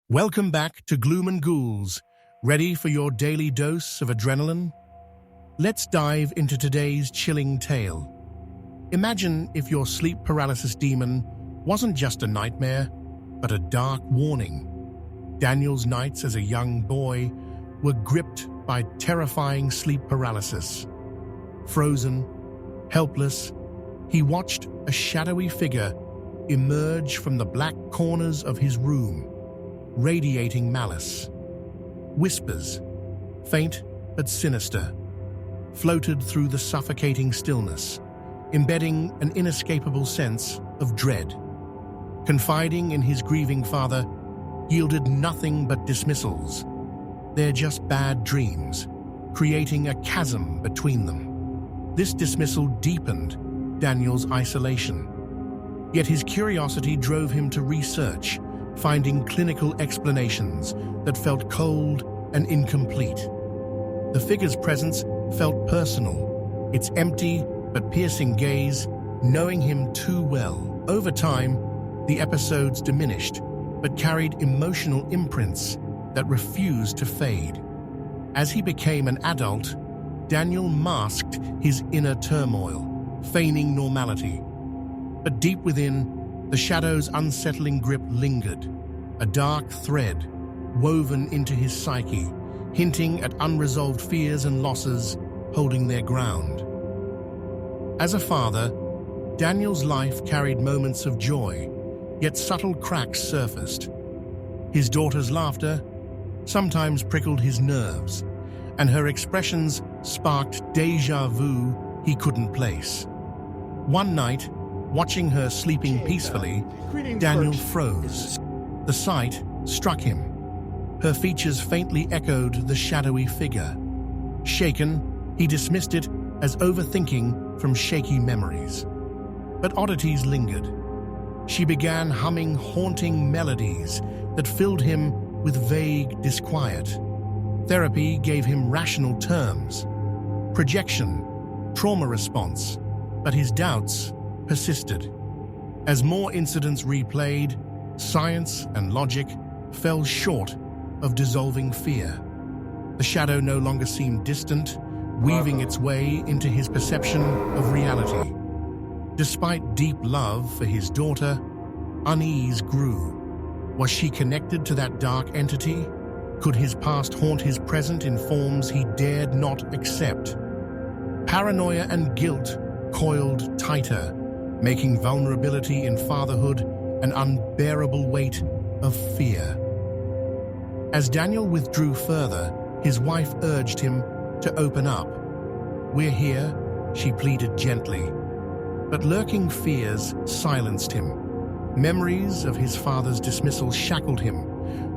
Welcome back to Gloom Ghouls. Ready for your daily dose of adrenaline? Let's dive into today's chilling tale. Imagine if your sleep paralysis demon wasn't just a nightmare, but a dark warning. Daniel's nights as a young boy were gripped by terrifying sleep paralysis. Frozen, helpless, he watched a shadowy figure emerge from the black corners of his room, radiating malice. Whispers, faint but sinister, floated through the suffocating stillness, embedding an inescapable sense of dread. Confiding in his grieving father yielded nothing but dismissals. They're just bad dreams, creating a chasm between them. This dismissal deepened Daniel's isolation. Yet his curiosity drove him to research, finding clinical explanations that felt cold and incomplete. The figure's presence felt personal, its empty but piercing gaze knowing him too well. Over time, the episodes diminished, but carried emotional imprints that refused to fade. As he became an adult, Daniel masked his inner turmoil, feigning normality. But deep within, the shadow's unsettling grip lingered, a dark thread woven into his psyche, hinting at unresolved fears and losses holding their ground. As a father, Daniel's life carried moments of joy, yet subtle cracks surfaced. His daughter's laughter sometimes prickled his nerves, and her expressions sparked déjà vu he couldn't place. One night, watching her sleeping peacefully, Daniel froze. The sight struck him. Her features faintly echoed the shadowy figure. Shaken, he dismissed it as overthinking from shaky memories. But oddities lingered. She began humming haunting melodies that filled him with vague disquiet. Therapy gave him rational terms: projection, trauma response, but his doubts persisted. As more incidents replayed, science and logic fell short of dissolving fear. The shadow no longer seemed distant, weaving its way into his perception of reality. Despite deep love for his daughter, unease grew. Was she connected to that dark entity? Could his past haunt his present in forms he dared not accept? Paranoia and guilt coiled tighter, making vulnerability in fatherhood an unbearable weight of fear. As Daniel withdrew further, his wife urged him to open up. "We're here," she pleaded gently. But lurking fears silenced him. Memories of his father's dismissal shackled him,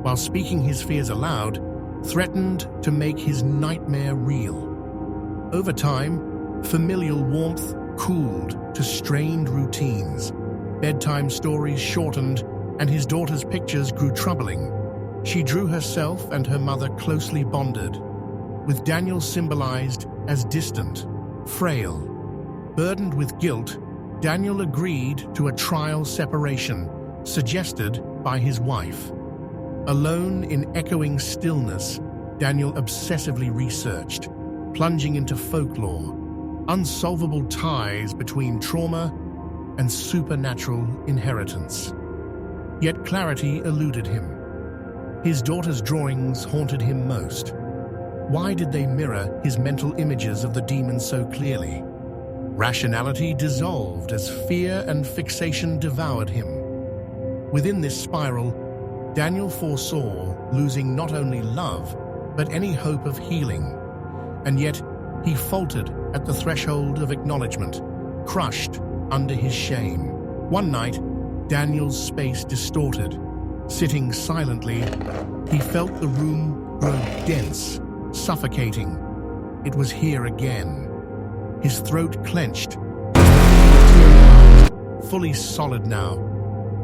while speaking his fears aloud threatened to make his nightmare real. Over time, familial warmth cooled to strained routines. Bedtime stories shortened, and his daughter's pictures grew troubling. She drew herself and her mother closely bonded, with Daniel symbolized as distant, frail. Burdened with guilt, Daniel agreed to a trial separation suggested by his wife. Alone in echoing stillness, Daniel obsessively researched, plunging into folklore, unsolvable ties between trauma and supernatural inheritance. Yet clarity eluded him. His daughter's drawings haunted him most. Why did they mirror his mental images of the demon so clearly? Rationality dissolved as fear and fixation devoured him. Within this spiral, Daniel foresaw losing not only love, but any hope of healing. And yet, he faltered at the threshold of acknowledgement, crushed under his shame. One night, Daniel's space distorted. Sitting silently, he felt the room grow dense, suffocating. It was here again. His throat clenched, fully solid now,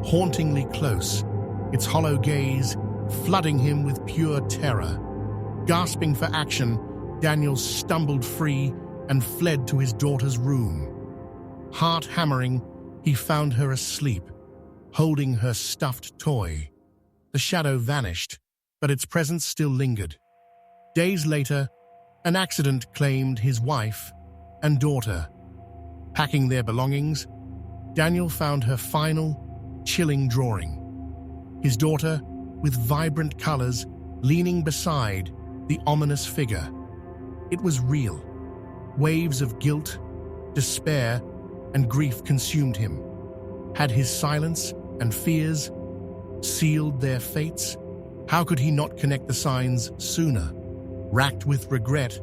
hauntingly close, its hollow gaze flooding him with pure terror. Gasping for action, Daniel stumbled free and fled to his daughter's room. Heart hammering, he found her asleep, holding her stuffed toy. the shadow vanished, but its presence still lingered. Days later, an accident claimed his wife and daughter. Packing their belongings, Daniel found her final, chilling drawing. His daughter, with vibrant colors, leaning beside the ominous figure. It was real. Waves of guilt, despair, and grief consumed him. Had his silence and fears sealed their fates? How could he not connect the signs sooner? Racked with regret,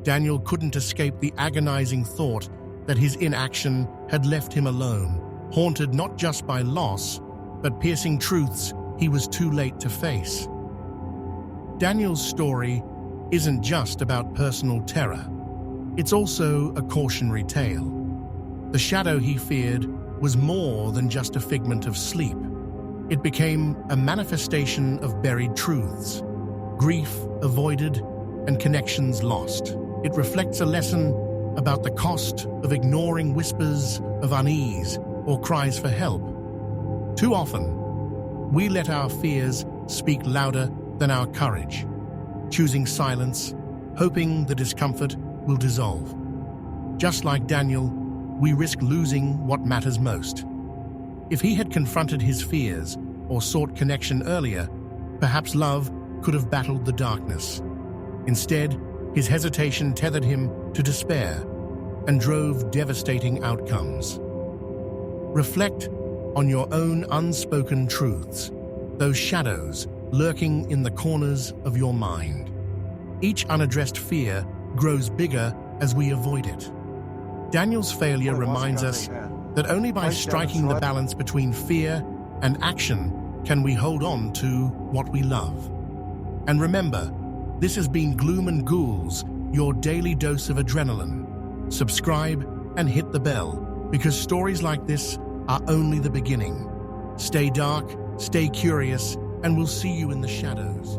Daniel couldn't escape the agonizing thought that his inaction had left him alone, haunted not just by loss, but piercing truths he was too late to face. Daniel's story isn't just about personal terror. It's also a cautionary tale. The shadow he feared was more than just a figment of sleep. It became a manifestation of buried truths, grief avoided, and connections lost. It reflects a lesson about the cost of ignoring whispers of unease or cries for help. Too often, we let our fears speak louder than our courage, choosing silence, hoping the discomfort will dissolve. Just like Daniel, we risk losing what matters most. If he had confronted his fears or sought connection earlier, perhaps love could have battled the darkness. Instead, his hesitation tethered him to despair and drove devastating outcomes. Reflect on your own unspoken truths, those shadows lurking in the corners of your mind. Each unaddressed fear grows bigger as we avoid it. Daniel's failure reminds us that only by striking the balance between fear and action can we hold on to what we love. And remember, this has been Gloom Ghouls, your daily dose of adrenaline. Subscribe and hit the bell, because stories like this are only the beginning. Stay dark, stay curious, and we'll see you in the shadows.